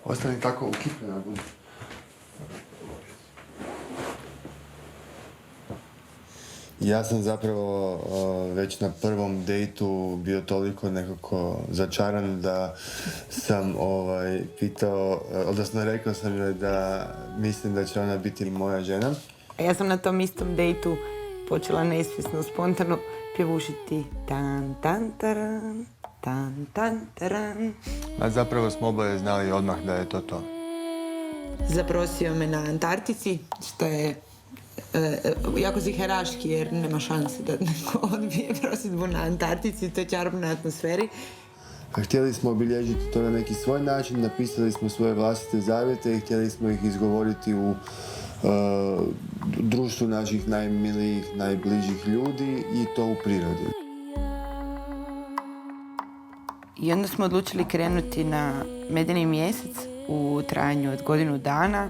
Ostani tako ukipljena. Ja sam zapravo već na prvom dejtu bio toliko nekako začaran da sam pitao, odnosno rekao sam joj da mislim da će ona biti moja žena. Ja sam na tom istom dejtu počela nesvjesno, spontano pjevušiti tan tan taran, tan tan taran. A zapravo smo oboje znali odmah da je to. Zaprosio me na Antarktici, što je jako ziheraški jer nema šanse da neko odbije prosjedbu na Antarktici, to je čarobnoj atmosferi. Htjeli smo obilježiti to na neki svoj način, napisali smo svoje vlastite zavjete i htjeli smo ih izgovoriti u društvu naših najmilijih, najbližih ljudi i to u prirodi. I onda smo odlučili krenuti na medeni mjesec u trajanju od godinu dana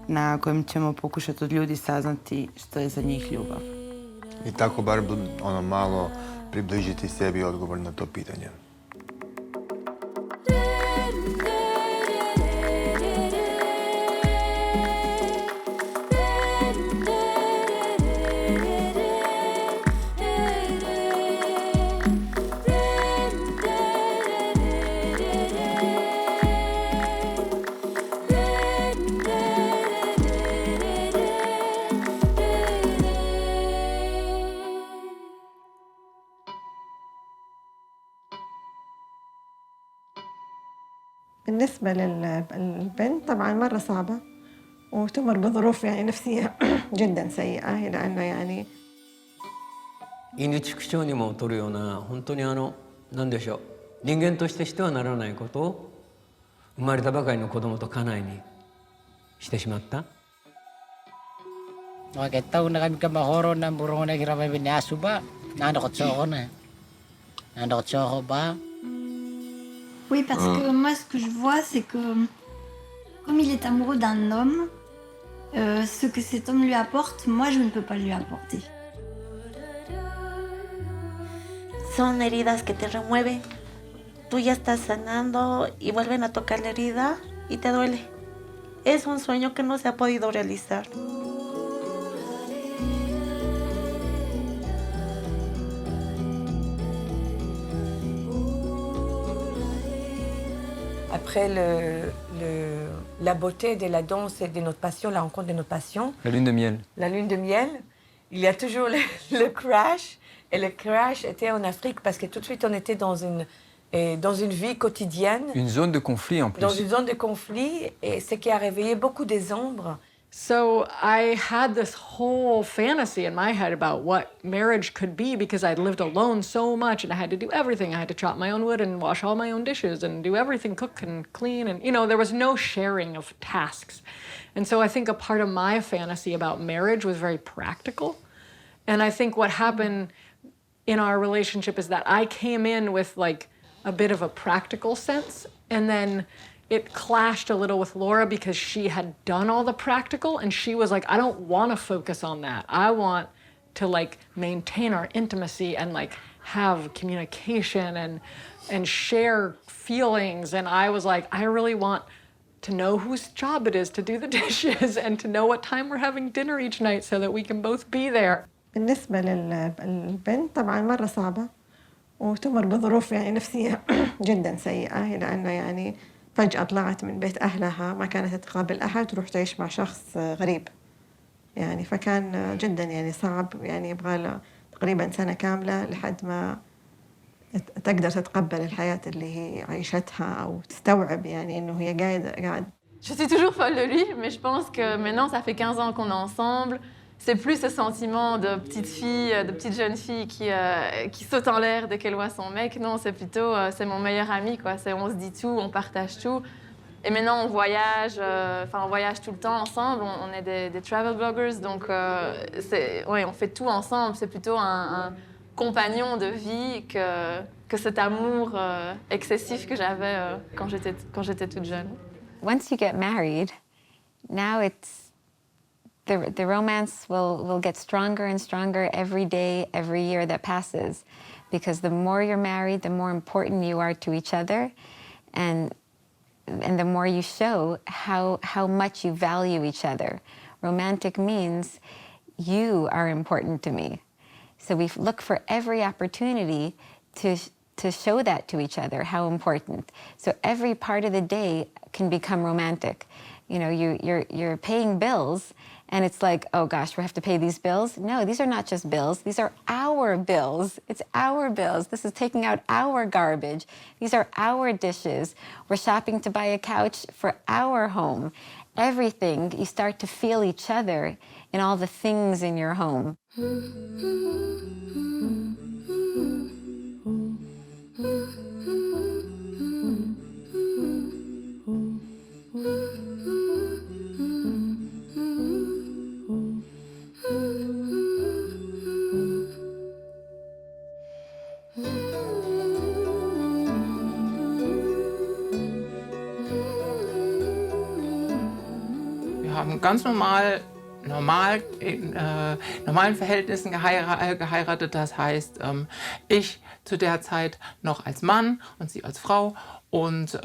na kojem ćemo pokušati od ljudi saznati što je za njih ljubav. I tako bar malo približiti sebi odgovor na to pitanje. بالنسبة للبنت طبعاً مرة صعبة وتمر بظروف يعني نفسية جداً سيئة لأنه يعني インディ畜生にも劣るような本当に何でしょう、人間としてはならないことを生まれたばかりの子供と家内にしてしまった。 Wakit taon na kami kamahoro na burong na girama binaso ba? Nanakot sa ako na. Nanakot sa ako ba? Oui, parce que moi, ce que je vois, c'est que comme il est amoureux d'un homme, ce que cet homme lui apporte, moi, je ne peux pas lui apporter. Son heridas que te remueven. Tú ya estás sanando y vuelven a tocar la herida y te duele. Es un sueño que no se ha podido realizar. Après la beauté de la danse et de notre passion, la rencontre de notre passion. La lune de miel. La lune de miel. Il y a toujours le crash. Et le crash était en Afrique parce que tout de suite on était dans une vie quotidienne. Une zone de conflit en plus. Dans une zone de conflit et ce qui a réveillé beaucoup des ombres. So I had this whole fantasy in my head about what marriage could be because I'd lived alone so much and I had to do everything. I had to chop my own wood and wash all my own dishes and do everything, cook and clean. And, there was no sharing of tasks. And so I think a part of my fantasy about marriage was very practical. And I think what happened in our relationship is that I came in with like a bit of a practical sense, and then it clashed a little with Laura because she had done all the practical and she was like, I don't want to focus on that. I want to like maintain our intimacy and like have communication and share feelings. And I was like, I really want to know whose job it is to do the dishes and to know what time we're having dinner each night so that we can both be there. بالنسبة للبنت طبعاً مرة صعبة وتمر بظروف يعني نفسية جداً سيئة لأنه يعني فجأة طلعت من بيت أهلها ما كانت تقابل أحد تروح تعيش مع شخص غريب يعني فكان جداً يعني صعب يعني يبغى له تقريباً سنة كاملة لحد ما تقدر تتقبل الحياة اللي هي عيشتها أو تستوعب يعني إنه هي قاعد. Je suis toujours folle de lui, mais je pense que maintenant ça fait 15 ans qu'on est ensemble. C'est plus ce sentiment de petite fille, de petite jeune fille qui saute en l'air dès qu'elle voit son mec. Non, c'est plutôt, c'est mon meilleur ami, quoi. On se dit tout, on partage tout. Et maintenant, on voyage, on voyage tout le temps ensemble. On est des travel bloggers, donc on fait tout ensemble. C'est plutôt un compagnon de vie que cet amour excessif que j'avais quand j'étais toute jeune. Once you get married, now it's the romance will get stronger and stronger every day, every year that passes, because the more you're married, the more important you are to each other, and and the more you show how much you value each other. Romantic means you are important to me. So we look for every opportunity to show that to each other, how important. So every part of the day can become romantic. You know, you're paying bills, and it's like, oh gosh, we have to pay these bills. No, these are not just bills. These are our bills. It's our bills. This is taking out our garbage. These are our dishes. We're shopping to buy a couch for our home. Everything, you start to feel each other in all the things in your home. Wir haben ganz in normalen Verhältnissen geheiratet. Das heißt, ich zu der Zeit noch als Mann und sie als Frau. Und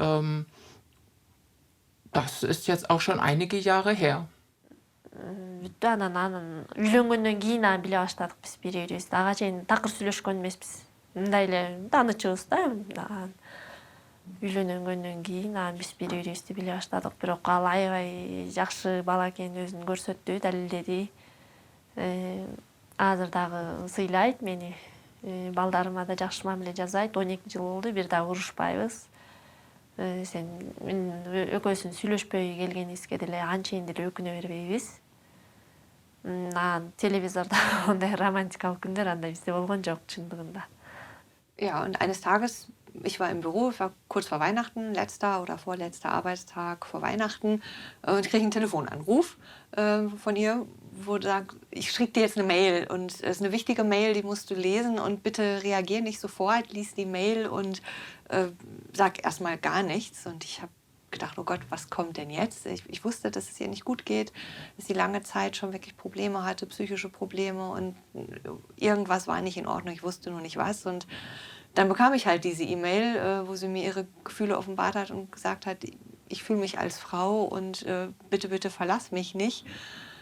das ist jetzt auch schon einige Jahre her. Бүттана анан үйлөнгөндөн кийин аны биле баштадык биз бири бирибизди. Ага чейин такыр сүйлөшкөн эмеспиз. Мындай эле таанычыбыз да. Үйлөнгөндөн кийин аны биз бири бирибизди биле баштадык. Бирок ал аябай жакшы бала экенин өзүн көрсөттү, далилдеди. Азыр дагы сыйлайт мени. Балдарыма да жакшы мамиле жасайт. 12 жыл болду, бир дагы урушпайбыз. Сен экөөбүздүн сүйлөшпөй келгенибизге деле анчейин деле өкүнө бербейбиз. Телевизорда ондай романтикалык күндөр андай бизде болгон жок чындыгында. Ja, und eines Tages, ich war im Büro, ich war kurz vor Weihnachten, letzter oder vorletzter Arbeitstag vor Weihnachten, und ich kriege einen Telefonanruf von ihr, wo sie sagt, ich schicke dir jetzt eine Mail und es ist eine wichtige Mail, die musst du lesen und bitte reagier nicht sofort, lies die Mail und sag erstmal gar nichts. Und ich habe gedacht, oh Gott, was kommt denn jetzt? Ich wusste, dass es ihr nicht gut geht, dass sie lange Zeit schon wirklich Probleme hatte, psychische Probleme, und irgendwas war nicht in Ordnung, ich wusste nur nicht was. Und dann bekam ich halt diese E-Mail, wo sie mir ihre Gefühle offenbart hat und gesagt hat, ich fühle mich als Frau und bitte, bitte verlass mich nicht.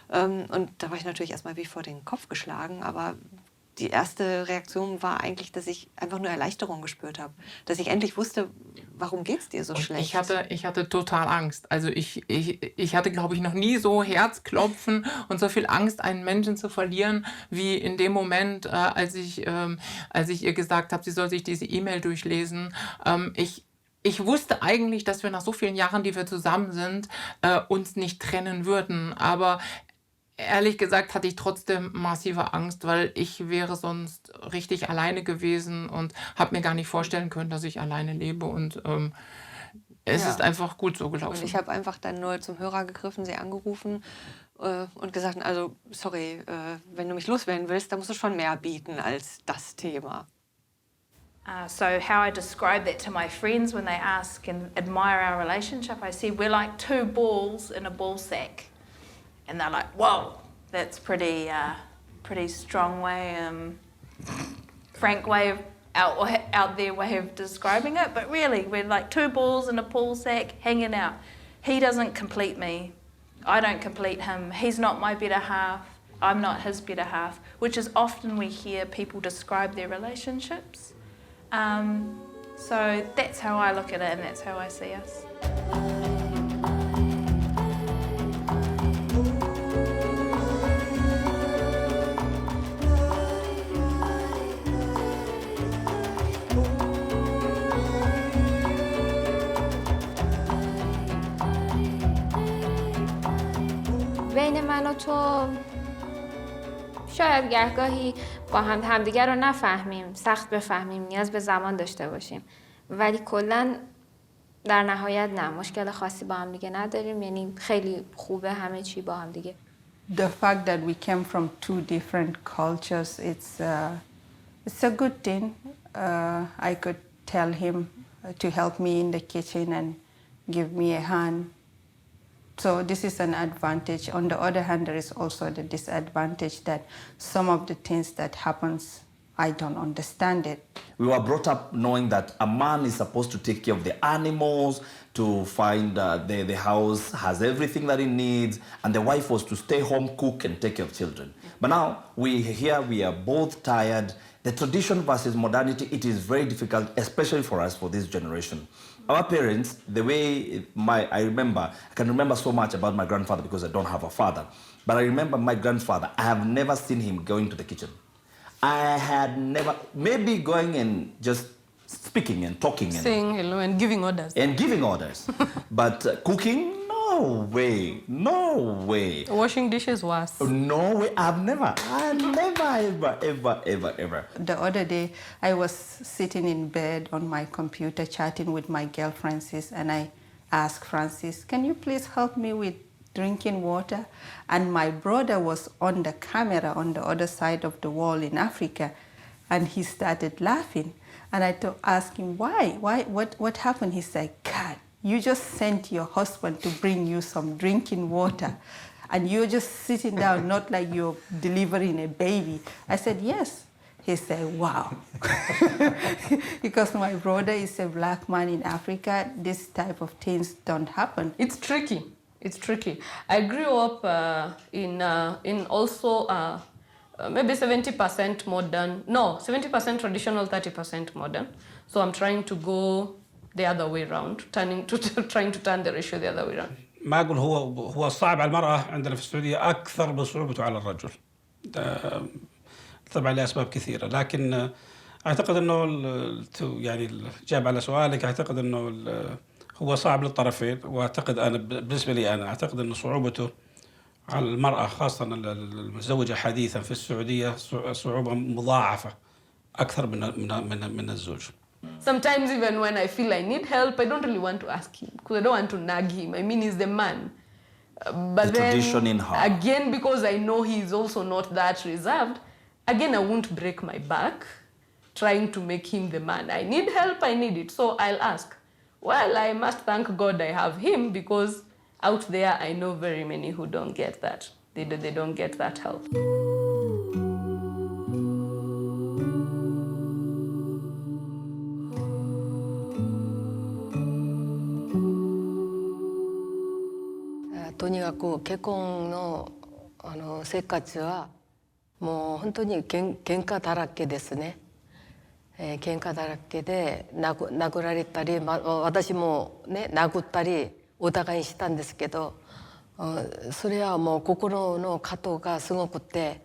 Und da war ich natürlich erstmal wie vor den Kopf geschlagen, aber die erste Reaktion war eigentlich, dass ich einfach nur Erleichterung gespürt habe. Dass ich endlich wusste, warum geht's dir so schlecht? Ich hatte total Angst. Also ich hatte, glaube ich, noch nie so Herzklopfen und so viel Angst, einen Menschen zu verlieren, wie in dem Moment, als ich ihr gesagt habe, sie soll sich diese E-Mail durchlesen. Ich wusste eigentlich, dass wir nach so vielen Jahren, die wir zusammen sind, uns nicht trennen würden. Aber ehrlich gesagt hatte ich trotzdem massive Angst, weil ich wäre sonst richtig alleine gewesen und habe mir gar nicht vorstellen können, dass ich alleine lebe. Und es ist einfach gut so gelaufen. Und ich habe einfach dann nur zum Hörer gegriffen, sie angerufen und gesagt, also sorry, wenn du mich loswerden willst, dann musst du schon mehr bieten als das Thema. So how I describe that to my friends when they ask and admire our relationship, I say we're like two balls in a ball sack. And they're like, whoa, that's pretty strong way, frank way of out there way of describing it. But really, we're like two balls in a pool sack hanging out. He doesn't complete me. I don't complete him. He's not my better half. I'm not his better half, which is often we hear people describe their relationships. So that's how I look at it, and that's how I see us. بین من و تو شاید گهگاهی با همدیگر رو نفهمیم، سخت بفهمیم، نیاز به زمان داشته باشیم، ولی کلاً در نهایت نه، مشکل خاصی با هم دیگه نداریم، یعنی خیلی خوبه همه چی با هم دیگه. The fact that we came from two different cultures, it's a good thing. I could tell him to help me in the kitchen and give me a hand. So this is an advantage. On the other hand, there is also the disadvantage that some of the things that happens I don't understand it. We were brought up knowing that a man is supposed to take care of the animals, to find the house has everything that he needs, and the wife was to stay home, cook, and take care of children. But now we are both tired. The tradition versus modernity, it is very difficult, especially for us, for this generation. Our parents, the way I can remember so much about my grandfather because I don't have a father. But I remember my grandfather, I have never seen him going to the kitchen. I had never, maybe going and just speaking and talking. Saying hello and giving orders. And giving orders. But cooking, no way, no way. Washing dishes was. No way, I never, ever. The other day, I was sitting in bed on my computer chatting with my girl Francis, and I asked Francis, can you please help me with drinking water? And my brother was on the camera on the other side of the wall in Africa, and he started laughing. And I asked him, why? What happened? He said, God, you just sent your husband to bring you some drinking water, and you're just sitting down, not like you're delivering a baby. I said, yes. He said, wow. Because my brother is a black man in Africa, this type of things don't happen. It's tricky. It's tricky. I grew up in also maybe 70% modern. No, 70% traditional, 30% modern. So I'm trying to go the other way around, trying to turn the ratio the other way around. ما أقول هو الصعب على المرأة عندنا في السعودية أكثر بصعوبته على الرجل. طبعا لأسباب كثيرة، لكن أعتقد إنه يعني الإجابة على سؤالك، أعتقد إنه هو صعب للطرفين، واعتقد انا بالنسبه لي انا اعتقد ان صعوبته على المراه خاصه المتزوجه حديثا في السعوديه صعوبه مضاعفه اكثر من الزوج. Sometimes even when I feel I need help, I don't really want to ask him because I don't want to nag him. I mean, he's the man. But the tradition in her. Again, because I know he's also not that reserved, again, I won't break my back trying to make him the man. I need help, I need it, so I'll ask. Well, I must thank God I have him because out there I know very many who don't get that. They don't get that help.とにかく結婚の生活はもう本当に喧嘩だらけですね。喧嘩だらけで殴られたり、私もね殴ったりお互いにしたんですけど、それはもう心の葛藤がすごくて、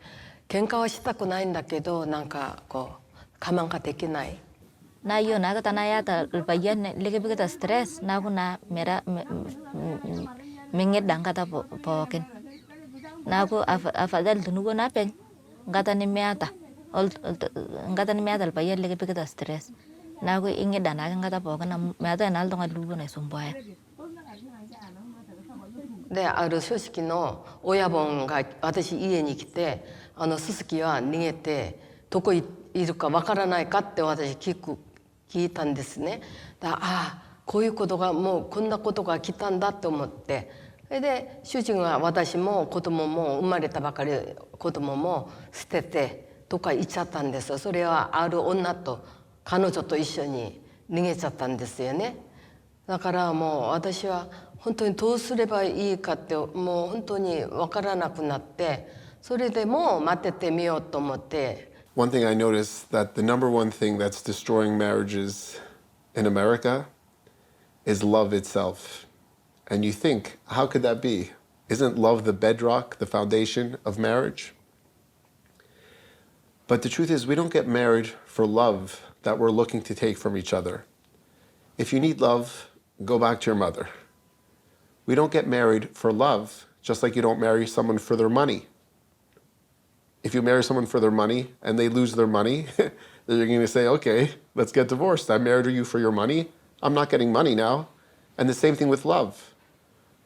喧嘩はしたくないんだけどなんかこう我慢ができない。Na yo na kata na ya ta bayan lagi begitu stres na aku na mera mengedang kata pokin na aku afadal tunugo na pen kata ni meata kata ni meata bayan lagi begitu stres na aku ingedang na kata pokin na meata na aldo ngalugo na sumboya である書式の親分が私家に来てすすきは逃げてどこいるかわからないかって私聞いたんですね。ああこういうことがもうこんなことが来たんだと思って、それで主人は私も子供も生まれたばかり子供も捨ててどっか行っちゃったんです。それはある女と彼女と一緒に逃げちゃったんですよね。だからもう私は本当にどうすればいいかってもう本当に分からなくなって、それでもう待っててみようと思って。One thing I noticed that the number one thing that's destroying marriages in America is love itself. And you think, how could that be? Isn't love the bedrock, the foundation of marriage? But the truth is, we don't get married for love that we're looking to take from each other. If you need love, go back to your mother. We don't get married for love, just like you don't marry someone for their money. If you marry someone for their money and they lose their money, then you're going to say, okay, let's get divorced. I married you for your money. I'm not getting money now. And the same thing with love.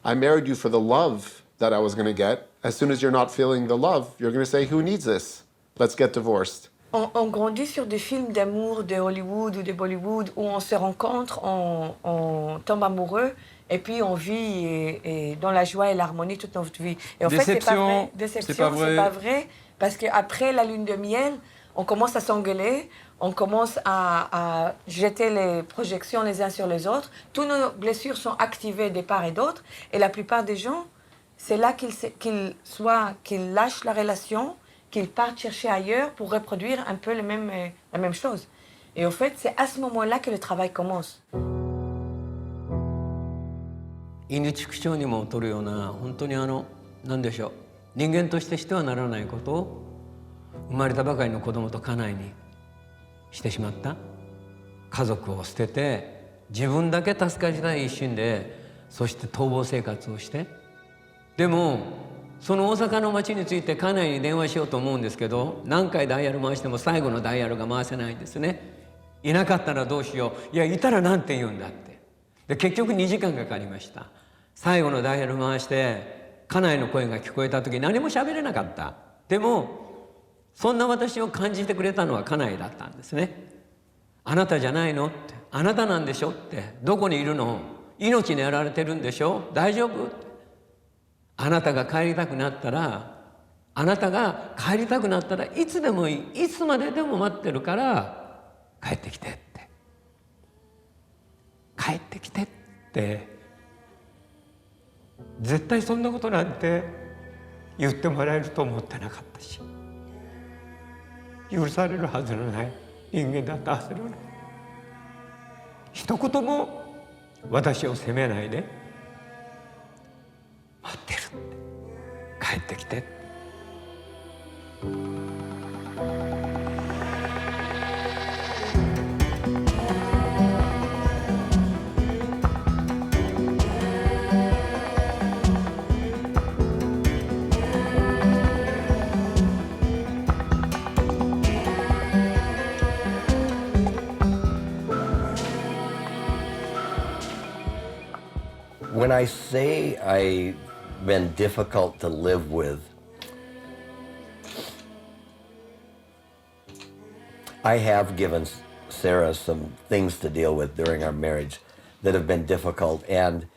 I married you for the love that I was going to get. As soon as you're not feeling the love, you're going to say, who needs this? Let's get divorced. On grandit sur des films d'amour de Hollywood ou de Bollywood où on se rencontre, on tombe amoureux et puis on vit dans la joie et l'harmonie toute notre vie. Et en fait, c'est pas vrai. Déception, c'est pas vrai. Parce qu'après la lune de miel, on commence à s'engueuler, on commence à jeter les projections les uns sur les autres. Toutes nos blessures sont activées de part et d'autre. Et la plupart des gens, c'est là qu'ils lâchent la relation, qu'ils partent chercher ailleurs pour reproduire un peu la même chose. Et au fait, c'est à ce moment-là que le travail commence. イヌ畜生にも劣るような本当に何でしょう、人間としてはならないことを生まれたばかりの子供と家内にしてしまった。家族を捨てて自分だけ助かりたい一心で、そして逃亡生活をして、でもその大阪の町について家内に電話しようと思うんですけど、何回ダイヤル回しても最後のダイヤルが回せないんですね。いなかったらどうしよう、いやいたらなんて言うんだって。で結局2時間かかりました。最後のダイヤル回して家内の声が聞こえた時何も喋れなかった。でもそんな私を感じてくれたのは家内だったんですね。あなたじゃないのって、あなたなんでしょって、どこにいるの、命にやられてるんでしょ、大丈夫って、あなたが帰りたくなったら、いつでもいい、いつまででも待ってるから帰ってきてって、帰ってきてって、絶対そんなことなんて言ってもらえると思ってなかったし、許されるはずのない人間だったはずのない。一言も私を責めないで、待ってるって、帰ってきてって。When I say I've been difficult to live with, I have given Sarah some things to deal with during our marriage that have been difficult, and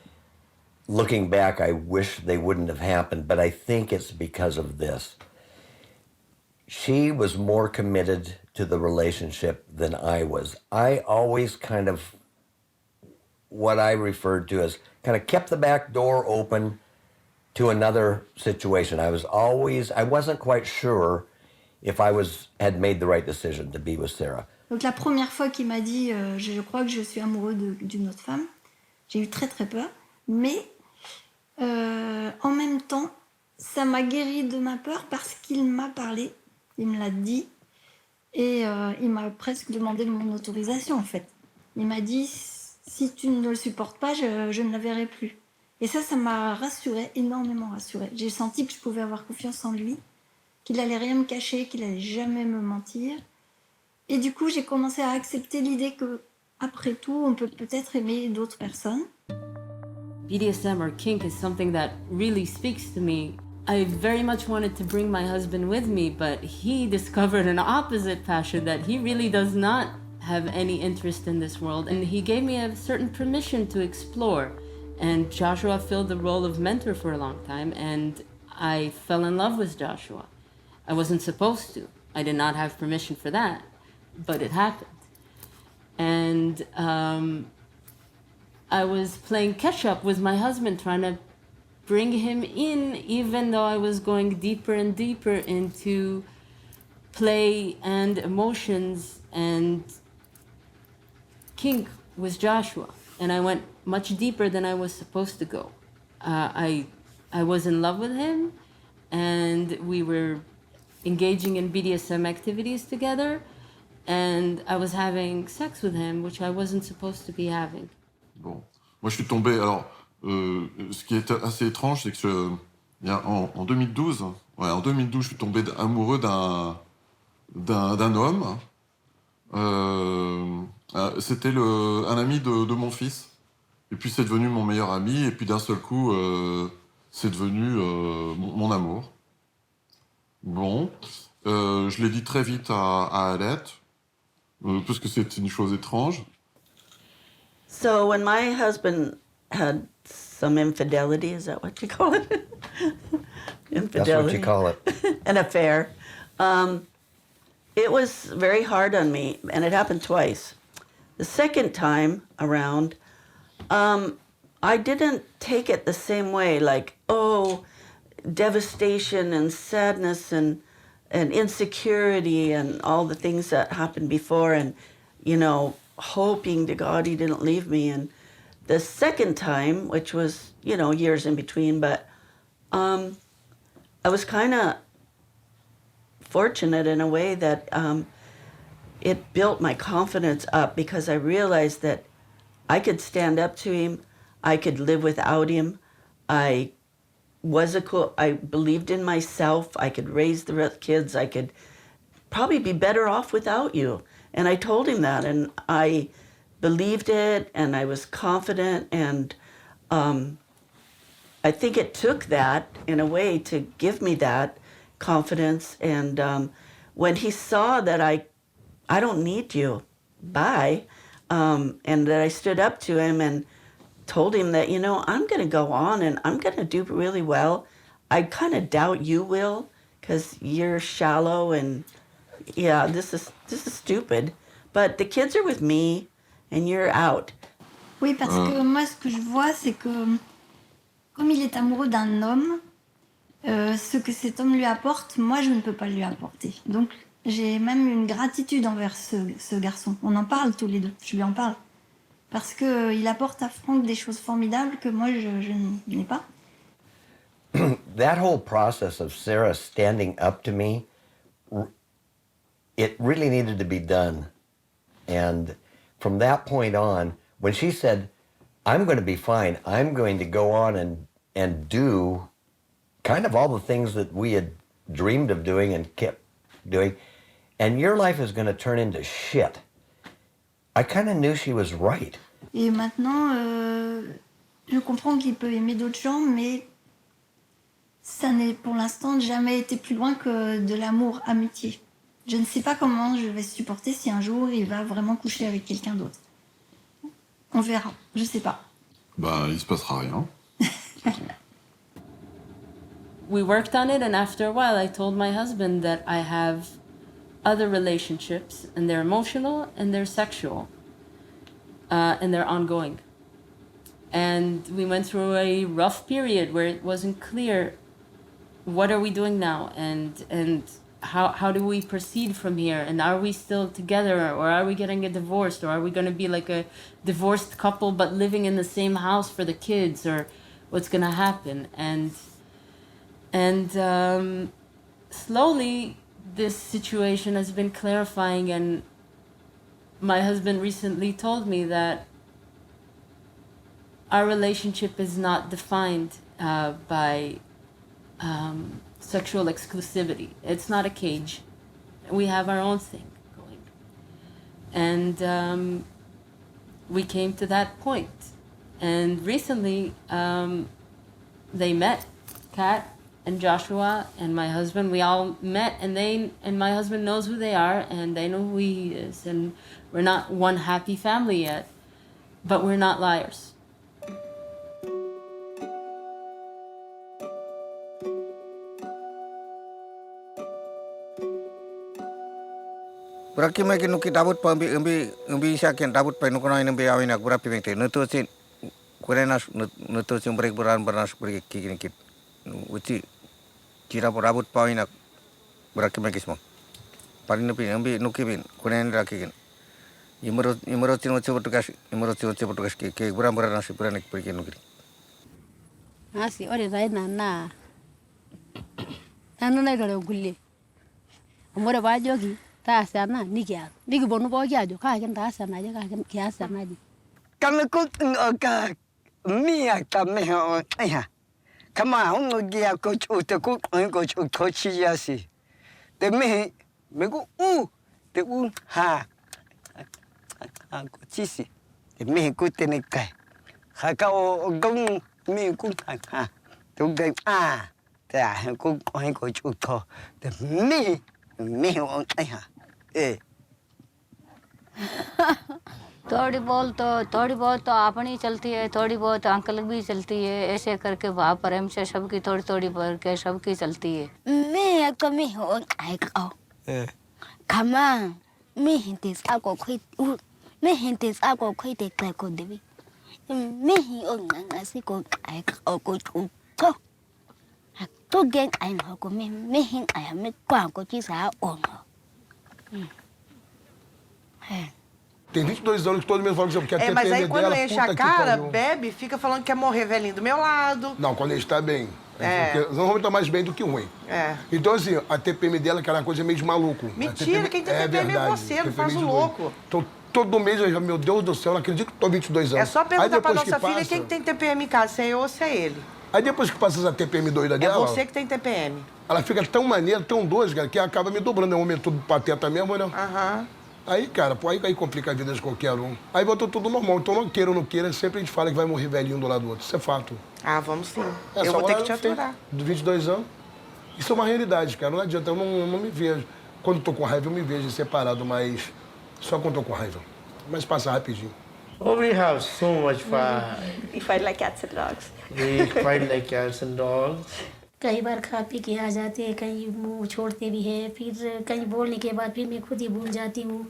looking back, I wish they wouldn't have happened, but I think it's because of this. She was more committed to the relationship than I was. I always kind of, what I referred to as, kind of kept the back door open to another situation. I wasn't quite sure if I had made the right decision to be with Sarah. Donc la première fois qu'il m'a dit je crois que je suis amoureux d'une autre femme, j'ai eu très très peur, mais en même temps ça m'a guéri de ma peur parce qu'il m'a parlé, il me l'a dit et il m'a presque demandé mon autorisation en fait. Il m'a dit si tu ne le supportes pas, je ne la verrai plus. Et ça m'a rassurée, énormément rassurée. J'ai senti que je pouvais avoir confiance en lui, qu'il allait rien me cacher, qu'il allait jamais me mentir. Et du coup, j'ai commencé à accepter l'idée que, après tout, on peut peut-être aimer d'autres personnes. BDSM or kink is something that really speaks to me. I very much wanted to bring my husband with me, but he discovered an opposite passion that he really does not have any interest in this world, and he gave me a certain permission to explore. And Joshua filled the role of mentor for a long time, and I fell in love with Joshua. I wasn't supposed to. I did not have permission for that, but it happened. And I was playing catch-up with my husband, trying to bring him in, even though I was going deeper and deeper into play and emotions and kink with Joshua, and I went much deeper than I was supposed to go. I was in love with him, and we were engaging in BDSM activities together, and I was having sex with him, which I wasn't supposed to be having. Bon, moi je suis tombé. Alors, ce qui est assez étrange, c'est que en 2012, je suis tombé amoureux d'un homme. C'était un ami de mon fils. Et puis c'est devenu mon meilleur ami. Et puis d'un seul coup, c'est devenu mon amour. Bon, je l'ai dit très vite à Alette, parce que c'est une chose étrange. So when my husband had some infidelity, is that what you call it? Infidelity. That's what you call it. An affair. it was very hard on me, and it happened twice. The second time around, I didn't take it the same way, like, oh, devastation and sadness and insecurity and all the things that happened before, and, you know, hoping to God he didn't leave me. And the second time, which was, you know, years in between, but I was kind of fortunate in a way that it built my confidence up, because I realized that I could stand up to him, I could live without him, I believed in myself, I could raise the kids, I could probably be better off without you. And I told him that, and I believed it, and I was confident, and I think it took that in a way to give me that confidence. And when he saw that I don't need you, bye, and that I stood up to him and told him that, you know, I'm going to go on and I'm going to do really well. I kind of doubt you will, because you're shallow, and yeah, this is stupid. But the kids are with me and you're out. Oui, parce que moi, ce que je vois, c'est que comme il est amoureux d'un homme, ce que cet homme lui apporte, moi, je ne peux pas lui apporter. Donc, j'ai même une gratitude envers ce garçon. On en parle tous les deux, je lui en parle. Parce qu'il apporte à Franck des choses formidables que moi, je n'ai pas. That whole process of Sarah standing up to me, it really needed to be done. And from that point on, when she said, I'm going to be fine, I'm going to go on and do kind of all the things that we had dreamed of doing and kept doing, and your life is going to turn into shit, I kind of knew she was right. Et maintenant, je comprends qu'il peut aimer d'autres gens, mais ça n'est pour l'instant jamais été plus loin que de l'amour amitié. Je ne sais pas comment je vais supporter si un jour il va vraiment coucher avec quelqu'un d'autre. On verra, je sais pas. Bah, il se passera rien. We worked on it, and after a while I told my husband that I have other relationships, and they're emotional and they're sexual, and they're ongoing. And we went through a rough period where it wasn't clear what are we doing now, and how do we proceed from here, and are we still together, or are we getting a divorced, or are we going to be like a divorced couple but living in the same house for the kids, or what's going to happen. And slowly this situation has been clarifying, and my husband recently told me that our relationship is not defined by sexual exclusivity. It's not a cage. We have our own thing going. And we came to that point. And recently, they met, Kat and Joshua and my husband. We all met, and my husband knows who they are, and they know who he is. And we're not one happy family yet, but we're not liars. Berarti mereka nuki dabut pambi umbi siakian dabut pai nukuna ini be awina berapa bengte nutusin kurenas nutusin break beras break kiki kit uci cira dabut pawina berarti mereka semua paling umbi nuki bin kuren rakikin imurut cino petugas kiki beras nasi beras pergi nuki nasi ore zai nana nai dole gulli amore bajogi taasana niki bonu bo jajo ka kan taasana je ka kan kiasana je kan ko ka mia ka me ho ya kama ho gia ko chuta ko ko chi yasi te me ko te ha ko chi si te me ko te ne kai ha ka o gong me ko ha te ga ta ko chuta te me ho ya थोड़ी बहुत तो अपनी चलती है, थोड़ी बहुत uncle भी चलती है, ऐसे करके भाव प्रेम से सबकी थोड़ी भर के सबकी चलती है। मैं कमी हो आएगा Kama me hintes ako kwit me hintes ako kwit e kleko debi. Me hi o ngasi ko ai ko ko to. To gen ai no ko me hin ai me kwa ko ti sa o. Tem 22 anos que todo mundo fala que a TPM mas aí quando dela, enche a puta que cara, pariu. bebe, fica falando que quer morrer velhinho do meu lado. Não, quando ele está bem. É. Porque normalmente tá mais bem do que ruim. É. Então, assim, a TPM dela, que era uma coisa meio de maluco. Mentira, quem tem TPM é você, não faz o louco. Então, todo mês, eu já, meu Deus do céu, eu não acredito que eu tô 22 anos. É só perguntar pra nossa filha passa, quem tem TPM em casa, se é eu ou se é ele. Aí depois que passa essa TPM doida É dela... você que tem TPM. Ela fica tão maneira, tão doce, cara, que acaba me dobrando. É um homem todo pateta mesmo, né? Aham. Aí, cara, pô, aí complica a vida de qualquer um. Aí voltou tudo normal. Então, não queira ou não queira, sempre a gente fala que vai morrer velhinho do lado do outro. Isso é fato. Ah, vamos sim. Essa eu vou ter que te hora eu tenho aturar. 22 anos. Isso é uma realidade, cara. Não adianta, eu não me vejo. Quando tô com raiva, eu me vejo separado, mas só quando tô com raiva. Mas passa rapidinho. Oh, we have so much fun. We fight like cats and dogs. We fight like cats and dogs. कई बार खा P के आ जाते हैं, कहीं मुंह छोड़ते भी है, फिर कहीं बोलने के बाद फिर मैं खुद ही भूल जाती हूँ.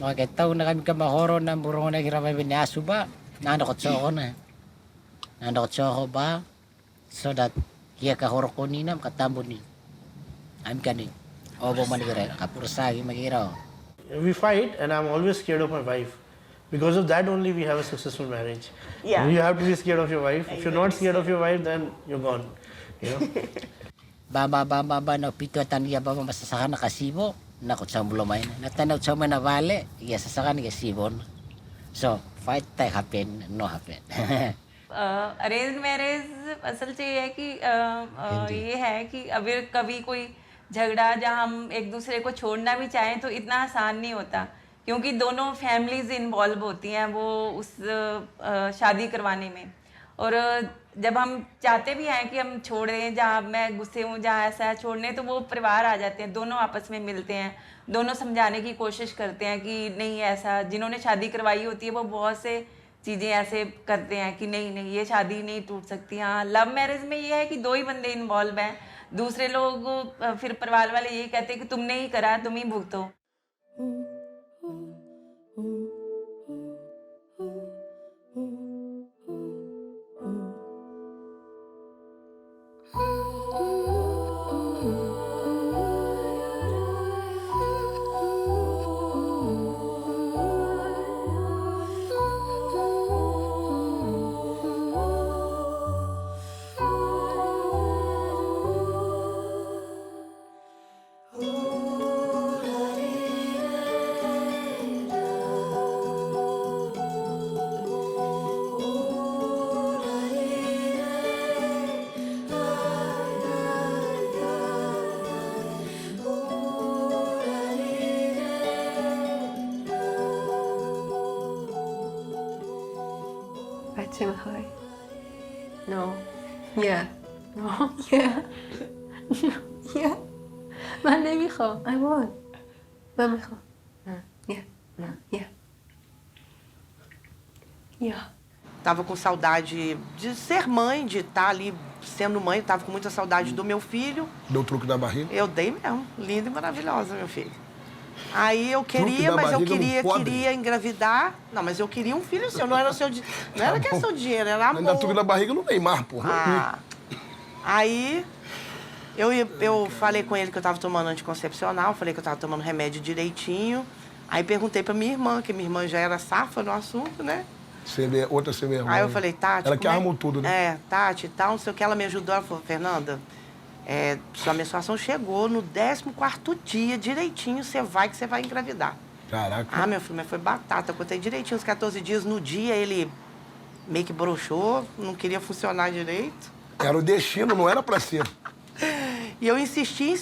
Okay, taon na kami kamahoro na burong na kiramay binaso ba? Nandokot ako na. Nandokot ako ba? So that hiya kahoro ko ninam katambo ni. I'm kanin. Obo manigira kapurasagi magira. We fight and I'm always scared of my wife. Because of that only we have a successful marriage. Yeah. You have to be scared of your wife. If you're not scared of your wife, then you're gone. You know? Ba no pito taniya ba masasakan na kasibo. Nakot sa bulomay na. Natanaw sa mga navale, iya sasakan ni kasibon. So, fight tay happen, no happen. Arrange marriage असल से ये है कि ये है कि अगर कभी कोई झगड़ा जहाँ हम एक दूसरे को छोड़ना भी चाहें तो इतना आसान नहीं होता क्योंकि दोनों फैमिलीज इन्वॉल्व होती हैं वो उस शादी करवाने में और जब हम चाहते भी हैं कि हम छोड़ दें जहाँ मैं गुस्से हूँ जहाँ ऐसा है छोड़ने तो वो परिवार आ जाते हैं दोनों आपस में मिलते हैं दोनों समझाने की कोशिश करते हैं कि नहीं ऐसा जिन्होंने शादी करवाई होती है वो बहुत से चीज़ें ऐसे करते हैं कि नहीं नहीं ये शादी नहीं टूट सकती हाँ लव मैरिज में ये है कि दो ही बंदे इन्वॉल्व हैं दूसरे लोग फिर परिवार वाले यही कहते हैं कि तुमने ही करा तुम ही भुगतो Hi. No. Yeah. No. Yeah. Yeah. من نمیخوام. I won't. من میخوام. Yeah. Yeah. Yeah. Tava com saudade de ser mãe, de estar ali sendo mãe. Tava com muita saudade do meu filho. Deu o truque da barriga? Eu dei mesmo. Linda e maravilhosa, meu filho. Aí eu queria, mas eu queria engravidar. Não, mas eu queria um filho seu, não era seu não era questão de dinheiro, era amor. Ainda truque da barriga no Neymar, porra. Ah. Aí eu falei com ele que eu tava tomando anticoncepcional, falei que eu tava tomando remédio direitinho. Aí perguntei pra minha irmã, que minha irmã já era safa no assunto, né? Outra sem vergonha. Aí eu falei, Tati... Ela que armou tudo, né? É, Tati e tal, não sei o que, ela me ajudou. Ela falou, Fernanda, sua menstruação chegou no 14º dia, direitinho, você vai que você vai engravidar. Caraca. Ah, meu filho, mas foi batata. Eu contei direitinho os 14 dias. No dia, ele meio que broxou, não queria funcionar direito. Era o destino, não era pra ser. E eu insisti.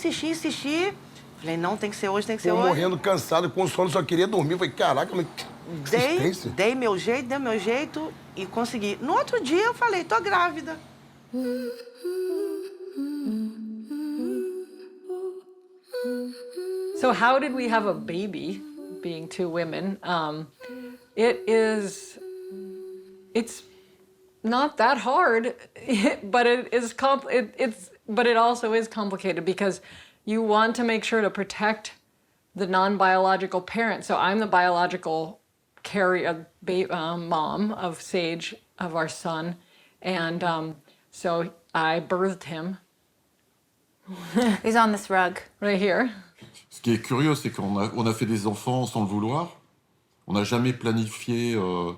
Falei, não, tem que ser hoje, tem que ser hoje. Morrendo cansado, com sono, só queria dormir. Falei, caraca, mas que existência. Dei meu jeito e consegui. No outro dia, eu falei, tô grávida. So how did we have a baby, being two women? It's not that hard, but but it also is complicated because you want to make sure to protect the non-biological parent. So I'm the biological mom of Sage, of our son. And so I birthed him. He's on this rug. Right here. Ce qui est curieux, c'est qu'on a fait des enfants sans le vouloir. On n'a jamais planifié le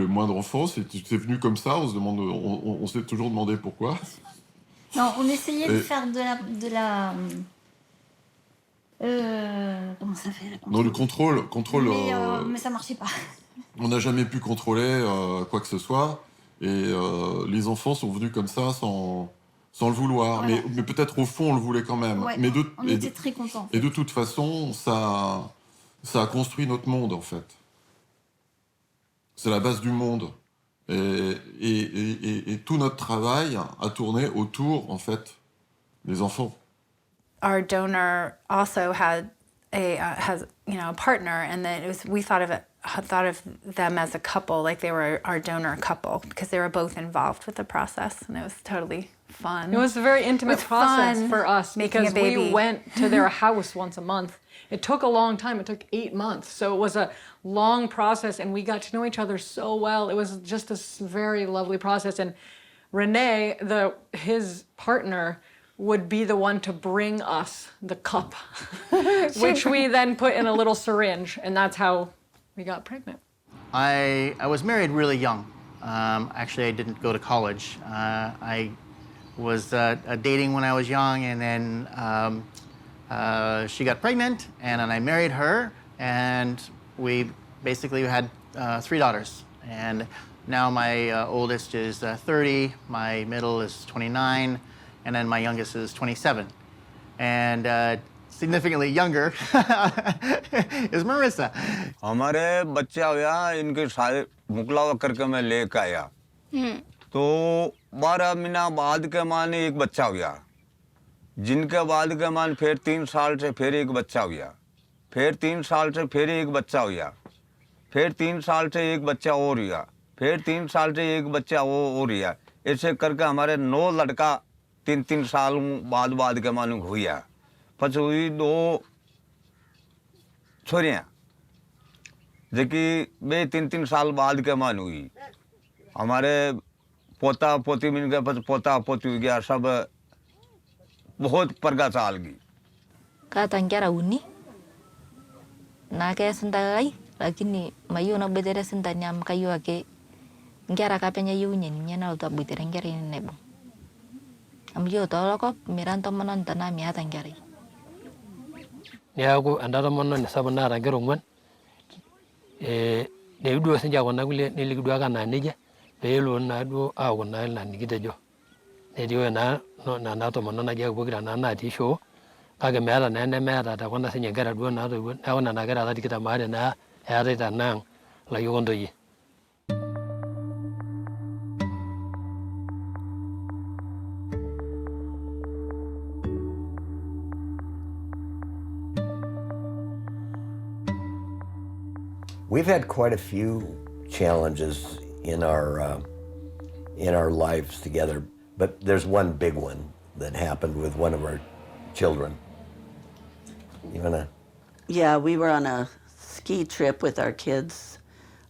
moindre enfant. C'est venu comme ça. On s'est toujours demandé pourquoi. Non, on essayait de faire de la comment ça fait Non, le contrôle. Mais ça marchait pas. On n'a jamais pu contrôler quoi que ce soit. Et les enfants sont venus comme ça sans le vouloir. Voilà. Mais peut-être au fond, on le voulait quand même. Ouais, on était très contents. Et de toute façon, ça a construit notre monde, en fait. C'est la base du monde. Et tout notre travail a tourné autour, en fait, des enfants. Our donor also has a partner, and then we thought of them as a couple, like they were our donor couple, because they were both involved with the process, and it was totally fun. It was a very intimate process for us because we went to their house once a month. It took a long time. It took 8 months. So it was a long process, and we got to know each other so well. It was just a very lovely process. And Renee, his partner, would be the one to bring us the cup, which we then put in a little syringe, and that's how we got pregnant. I was married really young. Actually, I didn't go to college. I was dating when I was young, and then she got pregnant, and then I married her, and we basically had 3 daughters. And now my oldest is 30, my middle is 29, and then my youngest is 27. And significantly younger is Marissa. हमारे बच्चा हुआ इनके सारे मुकलावा करके मैं लेकर आया तो 12 महीना बाद के माने एक बच्चा हुआ जिनके बाद के मान फिर 3 साल से फिर एक बच्चा हुआ फिर 3 साल से फिर एक बच्चा हुआ फिर 3 साल से एक बच्चा और हुआ फिर 3 साल से एक बच्चा वो और हुआ ऐसे करके हमारे 9 लड़का 3 साल बाद के मालूम हुआ પછી हुई 2 छोरियाँ जेकि बे 3 साल बाद के मान हुई हमारे पोता पोती मिल गया पोता पोती हो गया सब बहुत परगा साल की kata ngera uni na kaya sentai lakini mayu na bedere sentani am kayu ake ngera kapenya yunya nyana uta bedere ngera ini nebo am yo tolo ko miranto manon tana mi ata ngera ya ko andara manon ne sabana ra ngero ngwan ne udo senja wana gule ne ligdo aka na neje pelo na do awo na la nigitejo ne dio na no na to manon na ge bogira na ti show kaga mera na ne mera ta kona senya gara do na do na wana na gara ta dikita mare na ya ta nang la yondo yi. We've had quite a few challenges in our lives together, but there's one big one that happened with one of our children. You wanna? Yeah, we were on a ski trip with our kids.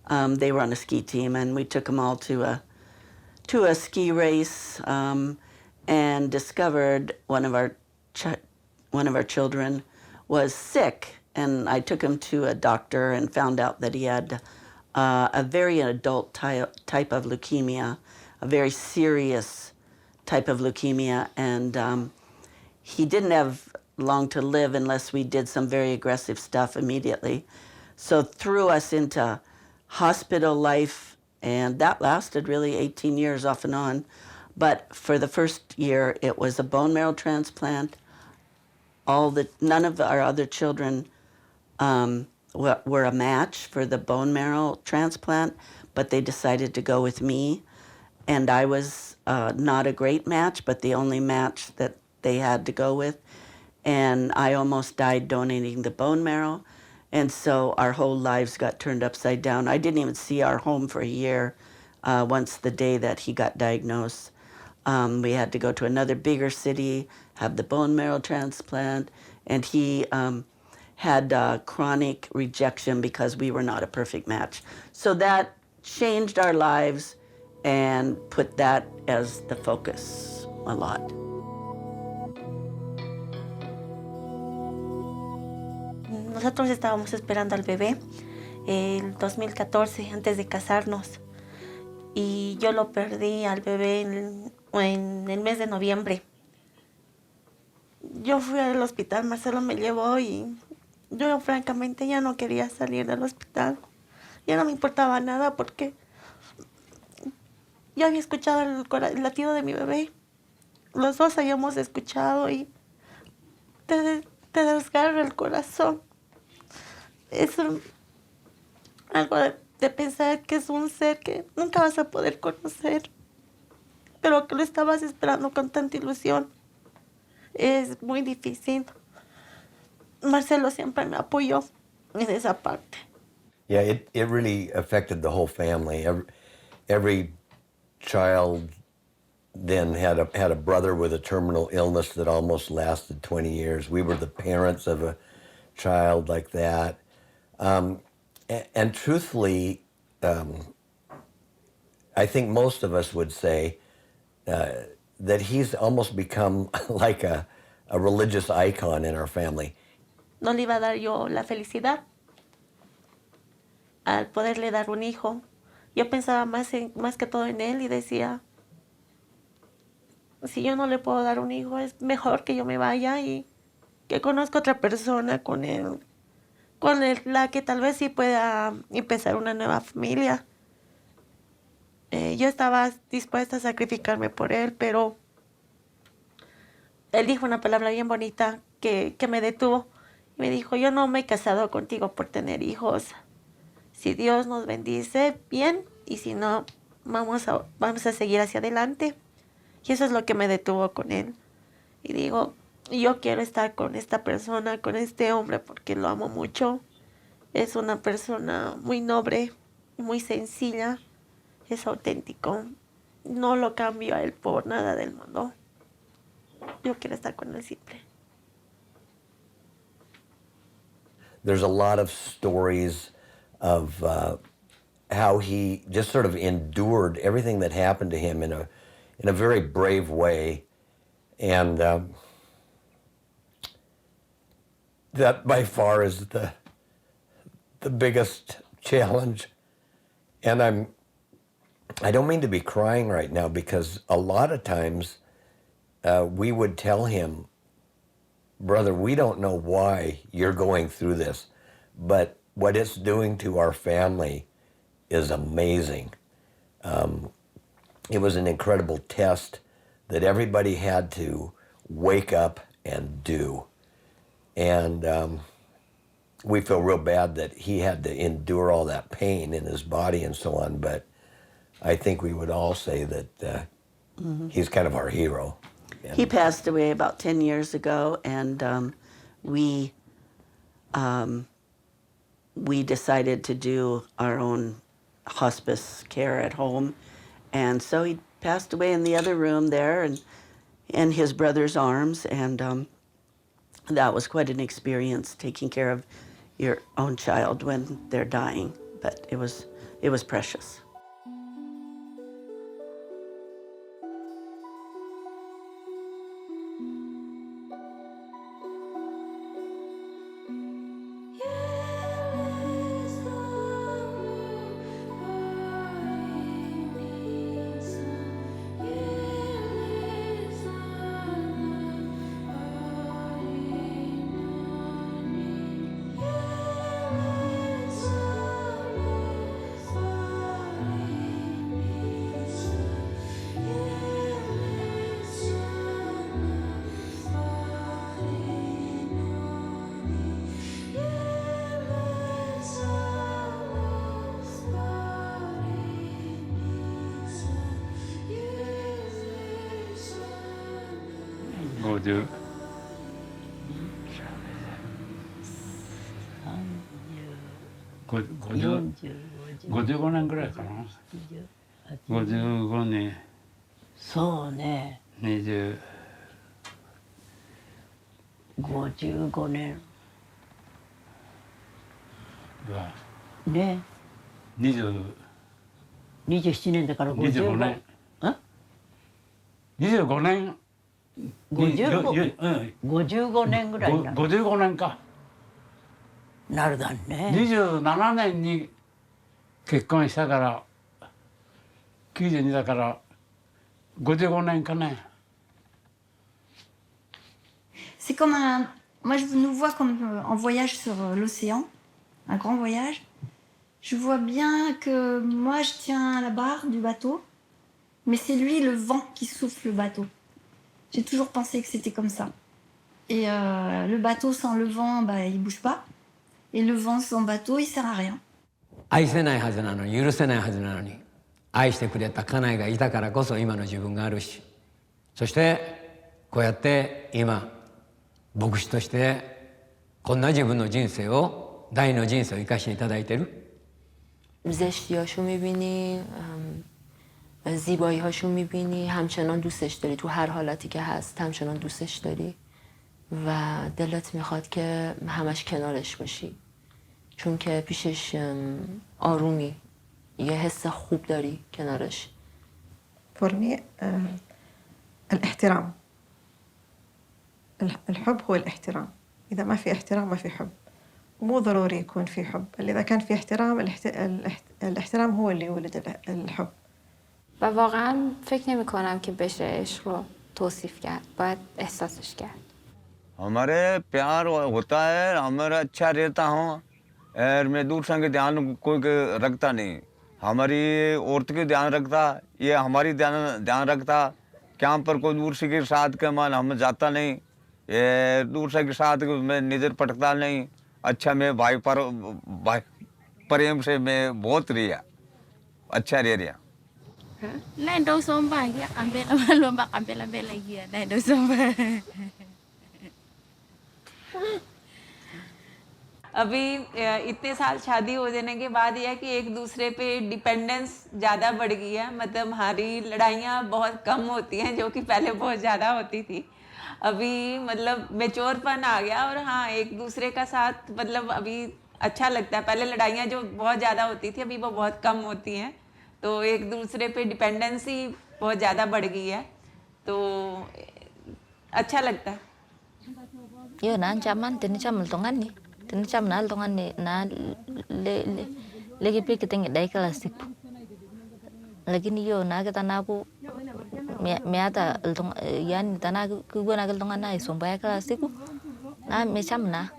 They were on a ski team, and we took them all to a ski race, and discovered one of our children was sick. And I took him to a doctor and found out that he had a very adult type of leukemia, a very serious type of leukemia. And he didn't have long to live unless we did some very aggressive stuff immediately. So threw us into hospital life, and that lasted really 18 years off and on. But for the first year, it was a bone marrow transplant. None of our other children were a match for the bone marrow transplant, but they decided to go with me. And I was not a great match, but the only match that they had to go with. And I almost died donating the bone marrow. And so our whole lives got turned upside down. I didn't even see our home for a year once the day that he got diagnosed. We had to go to another bigger city, have the bone marrow transplant, and he had chronic rejection because we were not a perfect match. So that changed our lives and put that as the focus a lot. Nosotros estábamos esperando al bebé el 2014 antes de casarnos y yo lo perdí al bebé en el mes de noviembre. Yo fui al hospital, Marcelo me llevó y yo francamente ya no quería salir del hospital. Ya no me importaba nada porque yo había escuchado el latido de mi bebé. Los dos habíamos escuchado y te desgarra el corazón. Es algo de pensar que es un ser que nunca vas a poder conocer, pero que lo estabas esperando con tanta ilusión. Es muy difícil. Marcelo siempre me apoyó en esa parte. Yeah, it really affected the whole family. Every child then had a brother with a terminal illness that almost lasted 20 years. We were the parents of a child like that. And truthfully, I think most of us would say that he's almost become like a religious icon in our family. No le iba a dar yo la felicidad al poderle dar un hijo. Yo pensaba más que todo en él y decía, si yo no le puedo dar un hijo, es mejor que yo me vaya y que conozca otra persona con la que tal vez sí pueda empezar una nueva familia. Yo estaba dispuesta a sacrificarme por él, pero él dijo una palabra bien bonita que me detuvo. Me dijo, yo no me he casado contigo por tener hijos. Si Dios nos bendice, bien, y si no, vamos a seguir hacia adelante. Y eso es lo que me detuvo con él. Y digo, yo quiero estar con esta persona, con este hombre, porque lo amo mucho. Es una persona muy noble, muy sencilla, es auténtico. No lo cambio a él por nada del mundo. Yo quiero estar con él siempre. There's a lot of stories of how he just sort of endured everything that happened to him in a very brave way, and that by far is the biggest challenge. And I don't mean to be crying right now, because a lot of times we would tell him, brother, we don't know why you're going through this, but what it's doing to our family is amazing. It was an incredible test that everybody had to wake up and do. And we feel real bad that he had to endure all that pain in his body and so on, but I think we would all say that he's kind of our hero. He passed away about 10 years ago, and we decided to do our own hospice care at home. And so he passed away in the other room there, and in his brother's arms, and that was quite an experience, taking care of your own child when they're dying, but it was precious.55年ぐらいかな。55年そうね。55年。ね。27年だから55年。25年。55年ぐらいになる。55年か。なるだね。27年に結婚したから92だから55年かね。C'est comme un... Moi, je nous vois comme en voyage sur l'océan, un grand voyage. Je vois bien que moi, je tiens la barre du bateau, mais c'est lui, le vent, qui souffle le bateau. J'ai toujours pensé que c'était comme ça. Et le bateau sans le vent, bah, il bouge pas. Et le vent sans bateau, il sert à rien. 愛せないはずなのに許せないはずなのに愛してくれた家内がいたからこそ今の自分があるしそしてこうやって今牧師としてこんな自分の人生を第二の人生を生かしていただいてる زشتیاشو میبینی زیبایی‌هاشو میبینی همچنان دوستش داری تو هر حالتی که هست همچنان دوستش داری و دلت میخواد که همش کنارش باشی چون که پیشش آرومی یه حس خوب داری کنارش For me الاحترام الحب هو الاحترام إذا ما في احترام ما في حب مو ضروري يكون في حب إذا كان في احترام الاحترام هو اللي يولد الحب و واقعا فکر نمی کنم که بشه عشق رو توصیف کرد باید احساسش کرد हमारे प्यार होता है हमारा अच्छा रहता हूँ और मैं दूसरों के ध्यान कोई रखता नहीं हमारी औरत के ध्यान रखता ये हमारी ध्यान रखता क्या पर कोई दूसरे के साथ के मान हम जाता नहीं ये दूसरे के साथ मैं नज़र पटकता नहीं अच्छा मैं भाई प्रेम से मैं बहुत रिया अच्छा रह रहा Này đâu xong bài kia ăn bê luôn bạc ăn bê là kia này đâu xong bài अभी इतने साल शादी हो जाने के बाद यह है कि एक दूसरे पे डिपेंडेंस ज़्यादा बढ़ गई है मतलब हमारी लड़ाइयाँ बहुत कम होती हैं जो कि पहले बहुत ज़्यादा होती थी अभी मतलब मैच्योरपन आ गया और हाँ एक दूसरे का साथ मतलब अभी अच्छा लगता है पहले लड़ाइयाँ जो बहुत ज़्यादा होती थी अभी वो बहुत कम होती हैं तो एक दूसरे पे डिपेंडेंसी बहुत ज़्यादा बढ़ गई है तो अच्छा लगता है Yo na chaman tini cham tongani tini cham na tongani na legi pe kiteng dai kala siku lakini yo na kita na ku me ata yani tana ku gona kal tongana isomba kala siku na me cham na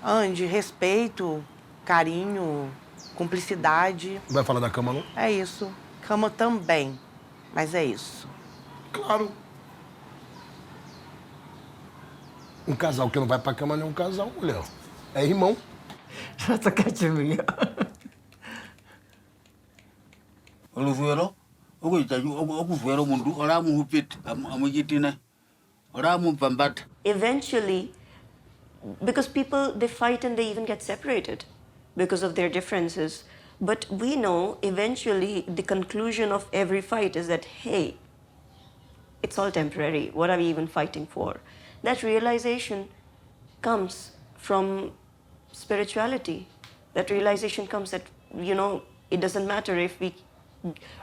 Andy, respeito, carinho, cumplicidade. Vai falar da cama, não? É isso. Cama também, mas é isso. Claro. Um casal que não vai pra cama não é um casal, mulher. É irmão. Já tá quietinho. Olu fuero, ogo itaju ogo fuero mundu ora mu hupit amujitina. Ora mu pambat. Eventually, because people, they fight and they even get separated because of their differences. But we know eventually the conclusion of every fight is that, hey, it's all temporary. What are we even fighting for? That realization comes from spirituality. That realization comes that, you know, it doesn't matter if we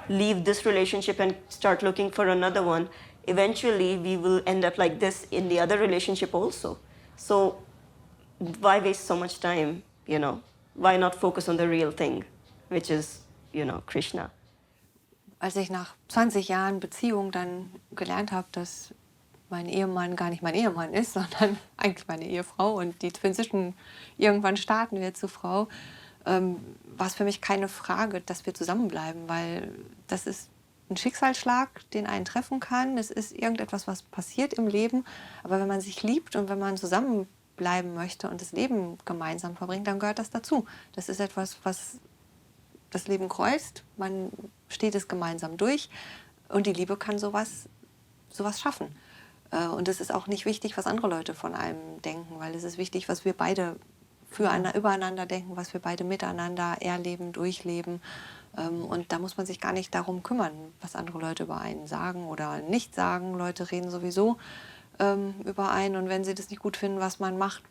leave this relationship and start looking for another one. Eventually, we will end up like this in the other relationship also. So why waste so much time, you know? Why not focus on the real thing, which is, you know, Krishna? Als ich nach 20 Jahren Beziehung dann gelernt habe, dass mein Ehemann gar nicht mein Ehemann ist, sondern eigentlich meine Ehefrau und die Transition irgendwann starten wir zur Frau, war es für mich keine Frage, dass wir zusammenbleiben, weil das ist ein Schicksalsschlag, den einen treffen kann. Es ist irgendetwas, was passiert im Leben. Aber wenn man sich liebt und wenn man zusammenbleiben möchte und das Leben gemeinsam verbringt, dann gehört das dazu. Das ist etwas, was das Leben kreuzt. Man steht es gemeinsam durch und die Liebe kann sowas schaffen. Und es ist auch nicht wichtig, was andere Leute von einem denken, weil es ist wichtig, was wir beide übereinander denken, was wir beide miteinander erleben, durchleben. Und da muss man sich gar nicht darum kümmern, was andere Leute über einen sagen oder nicht sagen. Leute reden sowieso über einen und wenn sie das nicht gut finden, was man macht,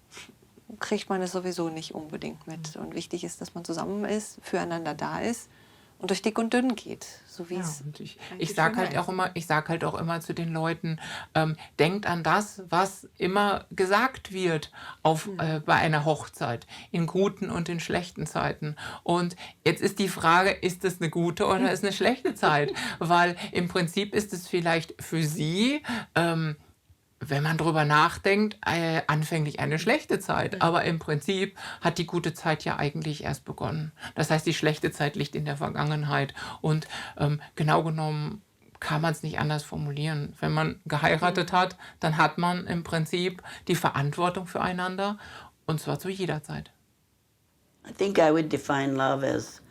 kriegt man es sowieso nicht unbedingt mit. Und wichtig ist, dass man zusammen ist, füreinander da ist und durch dick und dünn geht, so wie es Ich sage halt auch immer zu den Leuten, denkt an das, was immer gesagt wird bei einer Hochzeit, in guten und in schlechten Zeiten. Und jetzt ist die Frage, ist es eine gute oder ist eine schlechte Zeit? Weil im Prinzip ist es vielleicht für sie, wenn man drüber nachdenkt, anfänglich eine schlechte Zeit. Aber im Prinzip hat die gute Zeit ja eigentlich erst begonnen. Das heißt, die schlechte Zeit liegt in der Vergangenheit. Und genau genommen kann man es nicht anders formulieren. Wenn man geheiratet hat, dann hat man im Prinzip die Verantwortung füreinander. Und zwar zu jeder Zeit. I think I would define love as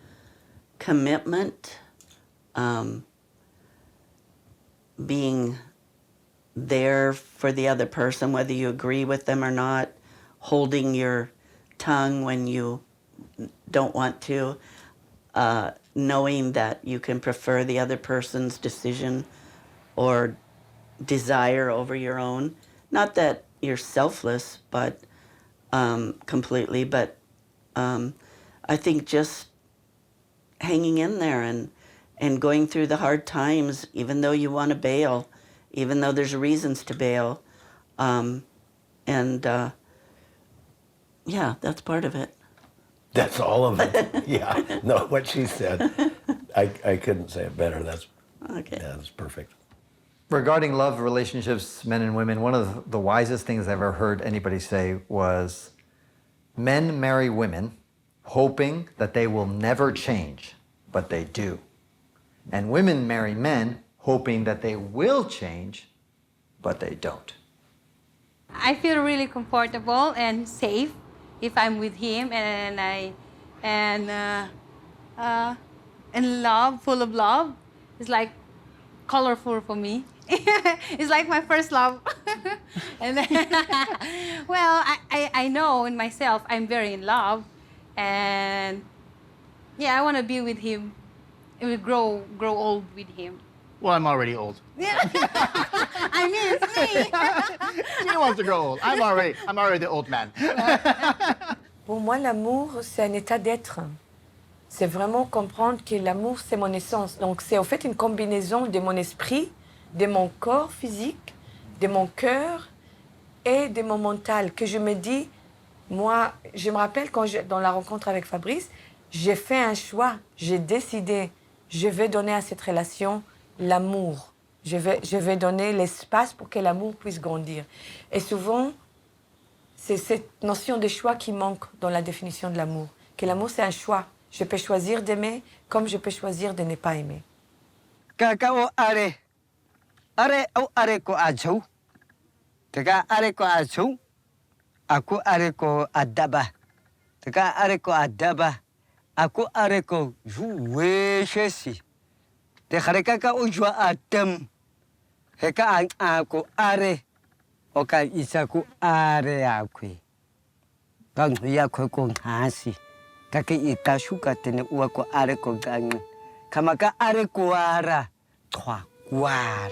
commitment, being there for the other person, whether you agree with them or not, holding your tongue when you don't want to, knowing that you can prefer the other person's decision or desire over your own. Not that you're selfless, but completely, but I think just hanging in there and going through the hard times, even though you want to bail, even though there's reasons to bail. Yeah, that's part of it. That's all of it. Yeah. No, what she said, I couldn't say it better. That's perfect. Regarding love relationships, men and women, one of the wisest things I've ever heard anybody say was, men marry women hoping that they will never change, but they do. And women marry men hoping that they will change, but they don't. I feel really comfortable and safe if I'm with him, and love, full of love. It's like colorful for me. It's like my first love. And then, well, I know in myself I'm very in love, and yeah, I want to be with him. It will grow old with him. Well, I'm already old. Yeah. I mean, it's me. She wants to grow old. I'm already the old man. Pour moi, l'amour, c'est un état d'être. C'est vraiment comprendre que l'amour, c'est mon essence. Donc, c'est en fait une combinaison de mon esprit, de mon corps physique, de mon cœur et de mon mental. Que je me dis, moi, je me rappelle quand dans la rencontre avec Fabrice, j'ai fait un choix, j'ai décidé, je vais donner à cette relation l'amour. Je vais donner l'espace pour que l'amour puisse grandir. Et souvent, c'est cette notion de choix qui manque dans la définition de l'amour. Que l'amour, c'est un choix. Je peux choisir d'aimer comme je peux choisir de ne pas aimer. Kakao are. Are ko achou. Taka are ko achou. Aku are ko adaba. Taka are ko adaba. Aku are ko juweshesi. Te khareka ujwa atem. Heka aku are. Oka isaku are akui. Gang ya ko ngasi. Kake ikashuka tene uwa ko are ko gang. Kamaka are ko ara. Kwa kwara.